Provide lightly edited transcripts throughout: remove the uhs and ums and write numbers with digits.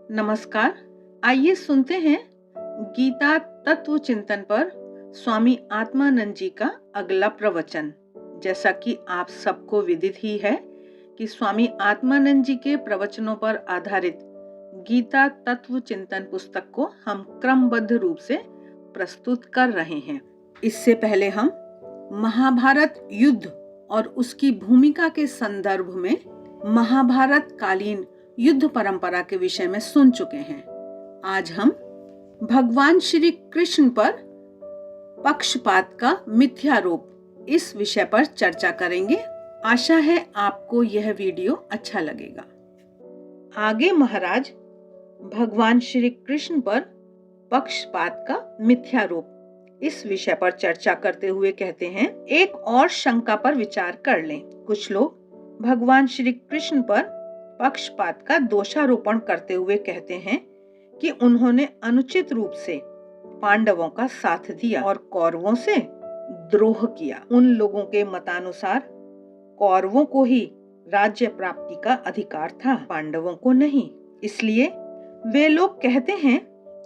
नमस्कार। आइए सुनते हैं गीता तत्व चिंतन पर स्वामी आत्मानंद जी का अगला प्रवचन। जैसा कि आप सबको विदित ही है कि स्वामी आत्मानंद जी के प्रवचनों पर आधारित गीता तत्व चिंतन पुस्तक को हम क्रमबद्ध रूप से प्रस्तुत कर रहे हैं। इससे पहले हम महाभारत युद्ध और उसकी भूमिका के संदर्भ में महाभारत कालीन युद्ध परंपरा के विषय में सुन चुके हैं। आज हम भगवान श्री कृष्ण पर पक्षपात का मिथ्यारोप इस विषय पर चर्चा करेंगे। आशा है आपको यह वीडियो अच्छा लगेगा। आगे महाराज भगवान श्री कृष्ण पर पक्षपात का मिथ्यारोप इस विषय पर चर्चा करते हुए कहते हैं, एक और शंका पर विचार कर लें। कुछ लोग भगवान श्री कृष्ण पर पक्षपात का दोषारोपण करते हुए कहते हैं कि उन्होंने अनुचित रूप से पांडवों का साथ दिया और कौरवों से द्रोह किया। उन लोगों के मतानुसार कौरवों को ही राज्य प्राप्ति का अधिकार था, पांडवों को नहीं। इसलिए वे लोग कहते हैं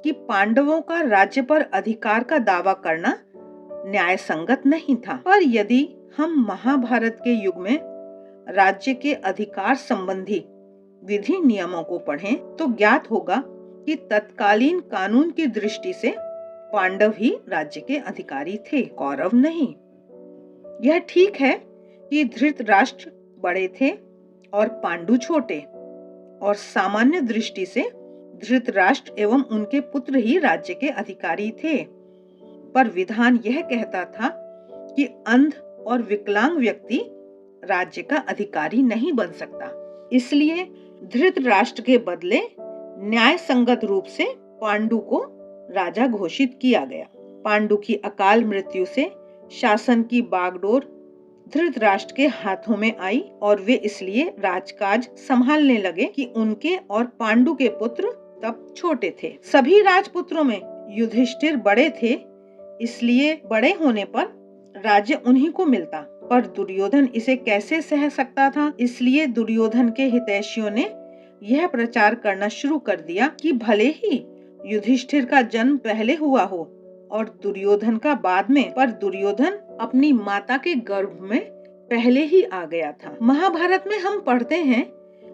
कि पांडवों का राज्य पर अधिकार का दावा करना न्याय संगत नहीं था। पर यदि हम महाभारत के युग में राज्य के अधिकार संबंधी विधि नियमों को पढ़ें तो ज्ञात होगा कि तत्कालीन कानून की दृष्टि से पांडव ही राज्य के अधिकारी थे, कौरव नहीं। यह ठीक है कि धृतराष्ट्र बड़े थे और पांडु छोटे, और सामान्य दृष्टि से धृतराष्ट्र एवं उनके पुत्र ही राज्य के अधिकारी थे। पर विधान यह कहता था कि अंध और विकलांग व्यक्ति राज्य का अधिकारी नहीं बन सकता। इसलिए धृतराष्ट्र के बदले न्याय संगत रूप से पांडु को राजा घोषित किया गया। पांडु की अकाल मृत्यु से शासन की बागडोर धृतराष्ट्र के हाथों में आई और वे इसलिए राजकाज संभालने लगे कि उनके और पांडु के पुत्र तब छोटे थे। सभी राजपुत्रों में युधिष्ठिर बड़े थे, इसलिए बड़े होने पर राज्य उन्हीं को मिलता। पर दुर्योधन इसे कैसे सह सकता था? इसलिए दुर्योधन के हितैषियों ने यह प्रचार करना शुरू कर दिया कि भले ही युधिष्ठिर का जन्म पहले हुआ हो और दुर्योधन का बाद में, पर दुर्योधन अपनी माता के गर्भ में पहले ही आ गया था। महाभारत में हम पढ़ते हैं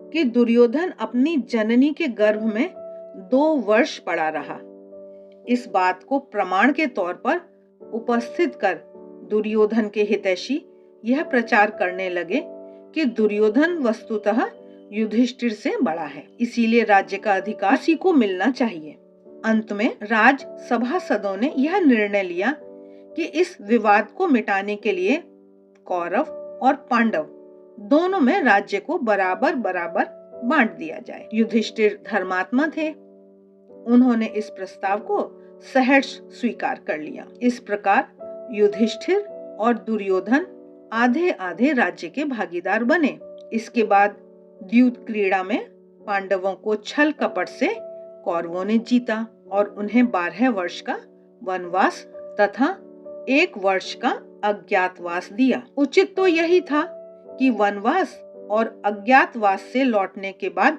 कि दुर्योधन अपनी जननी के गर्भ में 2 वर्ष पड़ा रहा। इस बात को प्रमाण के तौर पर उपस्थित कर दुर्योधन के हितैषी यह प्रचार करने लगे कि दुर्योधन वस्तुतः युधिष्ठिर से बड़ा है, इसीलिए राज्य का अधिकार उसी को मिलना चाहिए। अंत में राज सभासदों ने यह निर्णय लिया कि इस विवाद को मिटाने के लिए कौरव और पांडव दोनों में राज्य को बराबर बराबर बांट दिया जाए। युधिष्ठिर धर्मात्मा थे, उन्होंने इस प्रस्ताव को सहर्ष स्वीकार कर लिया। इस प्रकार युधिष्ठिर और दुर्योधन आधे आधे राज्य के भागीदार बने। इसके बाद द्यूत क्रीड़ा में पांडवों को छल कपट से कौरवों ने जीता और उन्हें 12 वर्ष का वनवास तथा 1 वर्ष का अज्ञातवास दिया। उचित तो यही था कि वनवास और अज्ञातवास से लौटने के बाद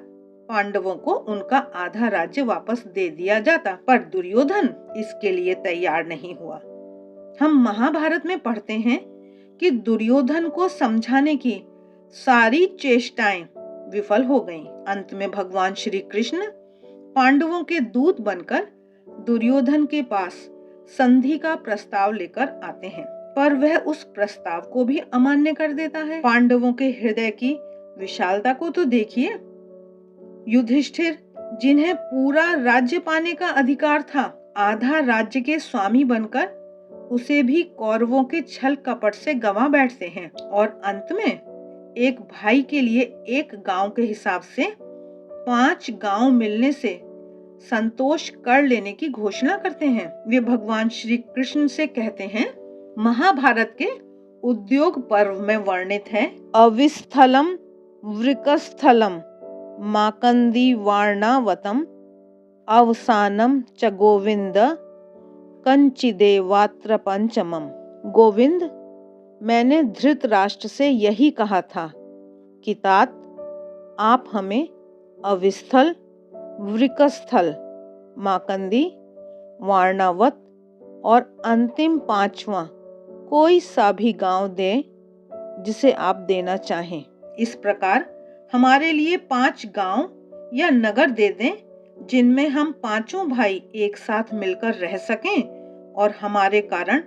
पांडवों को उनका आधा राज्य वापस दे दिया जाता, पर दुर्योधन इसके लिए तैयार नहीं हुआ। हम महाभारत में पढ़ते हैं कि दुर्योधन को समझाने की सारी चेष्टाएं विफल हो गईं। अंत में भगवान श्री कृष्ण पांडवों के दूत बनकर दुर्योधन के पास संधि का प्रस्ताव लेकर आते हैं, पर वह उस प्रस्ताव को भी अमान्य कर देता है। पांडवों के हृदय की विशालता को तो देखिए। युधिष्ठिर, जिन्हें पूरा राज्य पाने का अधिकार था, आधा राज्य के स्वामी बनकर उसे भी कौरवों के छल कपट से गंवा बैठते हैं और अंत में एक भाई के लिए एक गांव के हिसाब से 5 गांव मिलने से संतोष कर लेने की घोषणा करते हैं। वे भगवान श्री कृष्ण से कहते हैं, महाभारत के उद्योग पर्व में वर्णित है, अविस्थलम वृकस्थलम माकंदी वार्णावतम अवसानम च गोविंद कंचिदेवात्र पंचमम। गोविंद, मैंने धृतराष्ट्र से यही कहा था कि तात आप हमें अविस्थल वृकस्थल, माकंदी, वारणावत और अंतिम 5वां कोई सा भी गांव दे जिसे आप देना चाहें। इस प्रकार हमारे लिए 5 गांव या नगर दे दें जिनमें हम 5 भाई एक साथ मिलकर रह सकें और हमारे कारण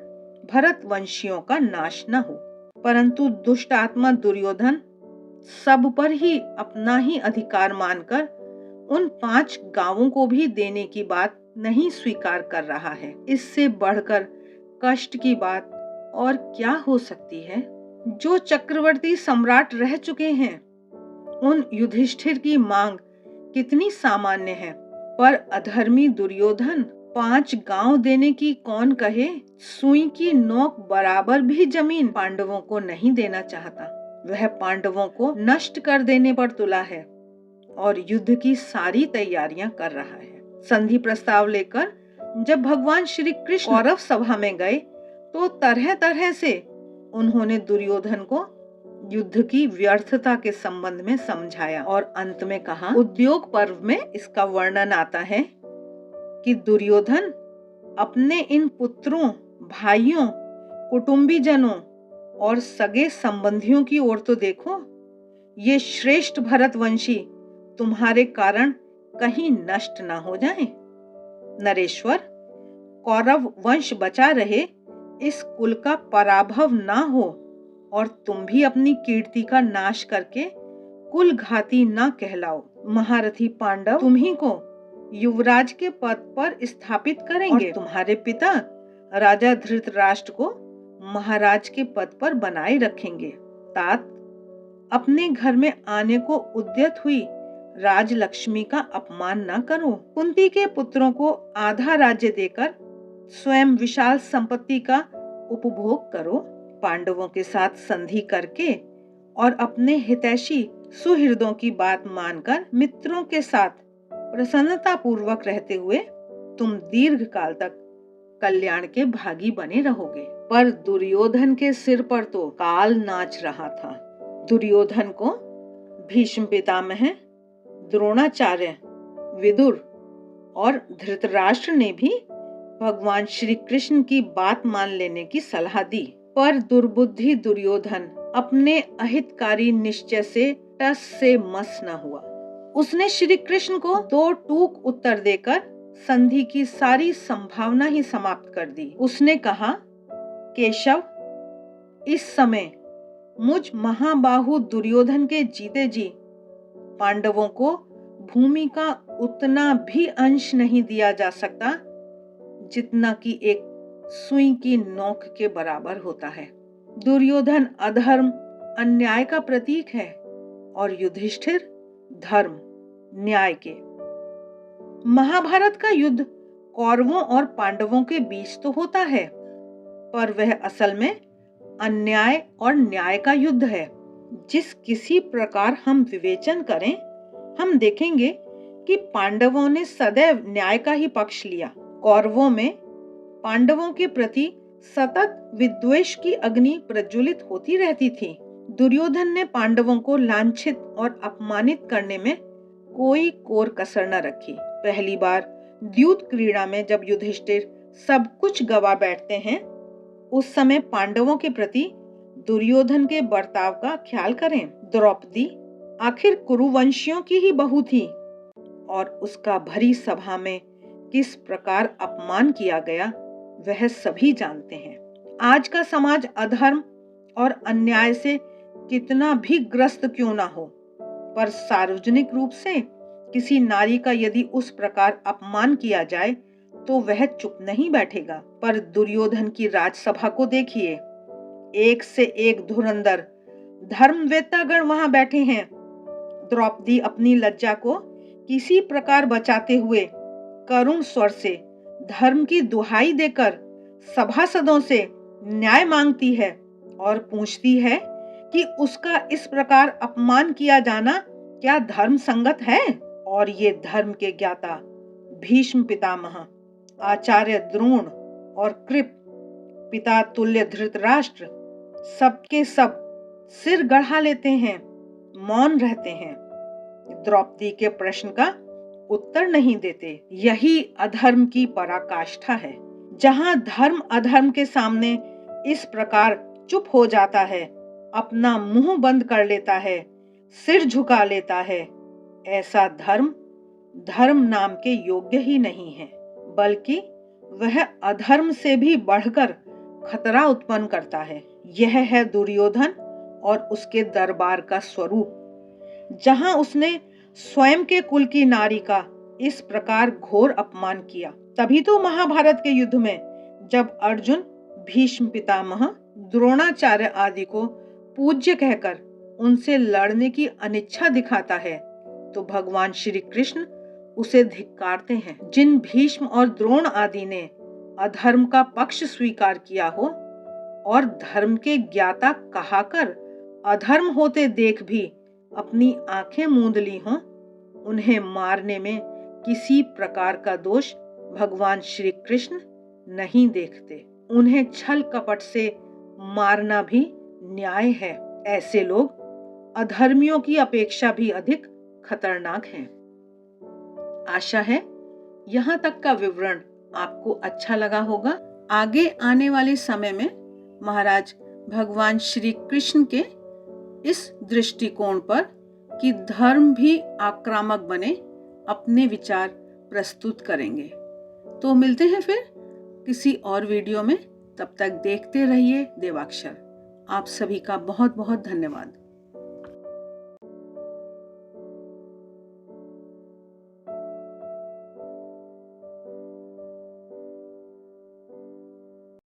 भरतवंशियों का नाश न हो। परंतु दुष्ट आत्मा दुर्योधन सब पर ही अपना ही अधिकार मानकर उन 5 गांवों को भी देने की बात नहीं स्वीकार कर रहा है। इससे बढ़कर कष्ट की बात और क्या हो सकती है। जो चक्रवर्ती सम्राट रह चुके हैं उन युधिष्ठिर की मांग कितनी सामान्य है, पर अधर्मी दुर्योधन 5 गांव देने की कौन कहे। सुई की नोक बराबर भी जमीन पांडवों को नहीं देना चाहता। वह पांडवों को नष्ट कर देने पर तुला है और युद्ध की सारी तैयारियां कर रहा है। संधि प्रस्ताव लेकर जब भगवान श्री कृष्ण कौरव सभा में गए तो तरह तरह से उन्होंने दुर्योधन को युद्ध की व्यर्थता के संबंध में समझाया और अंत में कहा, उद्योग पर्व में इसका वर्णन आता है कि दुर्योधन अपने इन पुत्रों, भाइयों, कुटुंबीजनों और सगे संबंधियों की ओर तो देखो। ये श्रेष्ठ भरतवंशी तुम्हारे कारण कहीं नष्ट ना हो जाएं। नरेश्वर, कौरव वंश बचा रहे, इस कुल का पराभव ना हो और तुम भी अपनी कीर्ति का नाश करके कुल घाती ना कहलाओ। महारथी पांडव तुम्ही को युवराज के पद पर स्थापित करेंगे और तुम्हारे पिता राजा धृतराष्ट्र को महाराज के पद पर बनाए रखेंगे। तात, अपने घर में आने को उद्यत हुई राजलक्ष्मी का अपमान न करो। कुंती के पुत्रों को आधा राज्य देकर स्वयं विशाल संपत्ति का उपभोग करो। पांडवों के साथ संधि करके और अपने हितैषी सुहृदों की बात मानकर मित्रों के साथ प्रसन्नता पूर्वक रहते हुए तुम दीर्घ काल तक कल्याण के भागी बने रहोगे। पर दुर्योधन के सिर पर तो काल नाच रहा था। दुर्योधन को भीष्म पितामह, द्रोणाचार्य, विदुर और धृतराष्ट्र ने भी भगवान श्री कृष्ण की बात मान लेने की सलाह दी, पर दुर्बुद्धि दुर्योधन अपने अहितकारी निश्चय से टस से मस न हुआ। उसने श्री कृष्ण को 2 टूक उत्तर देकर संधि की सारी संभावना ही समाप्त कर दी। उसने कहा, केशव, इस समय मुझ महाबाहु दुर्योधन के जीते जी पांडवों को भूमि का उतना भी अंश नहीं दिया जा सकता जितना कि एक सुई की नोक के बराबर होता है। दुर्योधन अधर्म, अन्याय का प्रतीक है और युधिष्ठिर धर्म, न्याय के। महाभारत का युद्ध कौरवों और पांडवों के बीच तो होता है, पर वह असल में अन्याय और न्याय का युद्ध है। जिस किसी प्रकार हम विवेचन करें, हम देखेंगे कि पांडवों ने सदैव न्याय का ही पक्ष लिया। कौरवों में पांडवों के प्रति सतत विद्वेष की अग्नि प्रज्वलित होती रहती थी। दुर्योधन ने पांडवों को लांछित और अपमानित करने में कोई कोर कसर न रखी। पहली बार द्यूत क्रीड़ा में जब युधिष्ठिर सब कुछ गवा बैठते हैं, उस समय पांडवों के प्रति दुर्योधन के बर्ताव का ख्याल करें। द्रौपदी आखिर कुरुवंशियों की ही बहू थी और उसका भरी सभा में किस प्रकार अपमान किया गया वह सभी जानते हैं। आज का समाज अधर्म और अन्याय से कितना भी ग्रस्त क्यों ना हो, पर सार्वजनिक रूप से किसी नारी का यदि उस प्रकार अपमान किया जाए तो वह चुप नहीं बैठेगा। पर दुर्योधन की राजसभा को देखिए, एक से एक धुरंधर धर्मवेत्तागण वहां बैठे हैं। द्रौपदी अपनी लज्जा को किसी प्रकार बचाते हुए करुण स्वर से धर्म की दुहाई देकर सभासदों से न्याय मांगती है और पूछती है कि उसका इस प्रकार अपमान किया जाना क्या धर्म संगत है। और ये धर्म के ज्ञाता भीष्म पितामह, आचार्य द्रोण और कृप, पिता तुल्य धृतराष्ट्र सबके सब सिर गढ़ा लेते हैं, मौन रहते हैं। द्रौपदी के प्रश्न का उत्तर नहीं देते। यही अधर्म की पराकाष्ठा है। जहां धर्म अधर्म के सामने इस प्रकार चुप हो जाता है, अपना मुंह बंद कर लेता है, सिर झुका लेता है, ऐसा धर्म धर्म नाम के योग्य ही नहीं है, बल्कि वह अधर्म से भी बढ़कर खतरा उत्पन्न करता है। यह है दुर्योधन और उसके दरबार का स्वरूप, जहां उसने स्वयं के कुल की नारी का इस प्रकार घोर अपमान किया। तभी तो महाभारत के युद्ध में जब अर्जुन भीष्म पितामह, द्रोणाचार्य आदि को पूज्य कहकर उनसे लड़ने की अनिच्छा दिखाता है, तो भगवान श्री कृष्ण उसे धिक्कारते हैं। जिन भीष्म और द्रोण आदि ने अधर्म का पक्ष स्वीकार किया हो और धर्म के ज्ञाता कहाकर अधर्म होते देख भी अपनी आंखें मूंद ली हों, उन्हें मारने में किसी प्रकार का दोष भगवान श्री कृष्ण नहीं देखते। उन्हें छल कपट से मारना भी न्याय है। ऐसे लोग अधर्मियों की अपेक्षा भी अधिक खतरनाक हैं। आशा है यहाँ तक का विवरण आपको अच्छा लगा होगा। आगे आने वाले समय में महाराज भगवान श्री कृष्ण के इस दृष्टिकोण पर कि धर्म भी आक्रामक बने, अपने विचार प्रस्तुत करेंगे। तो मिलते हैं फिर किसी और वीडियो में। तब तक देखते रहिए देवाक्षर। आप सभी का बहुत बहुत धन्यवाद।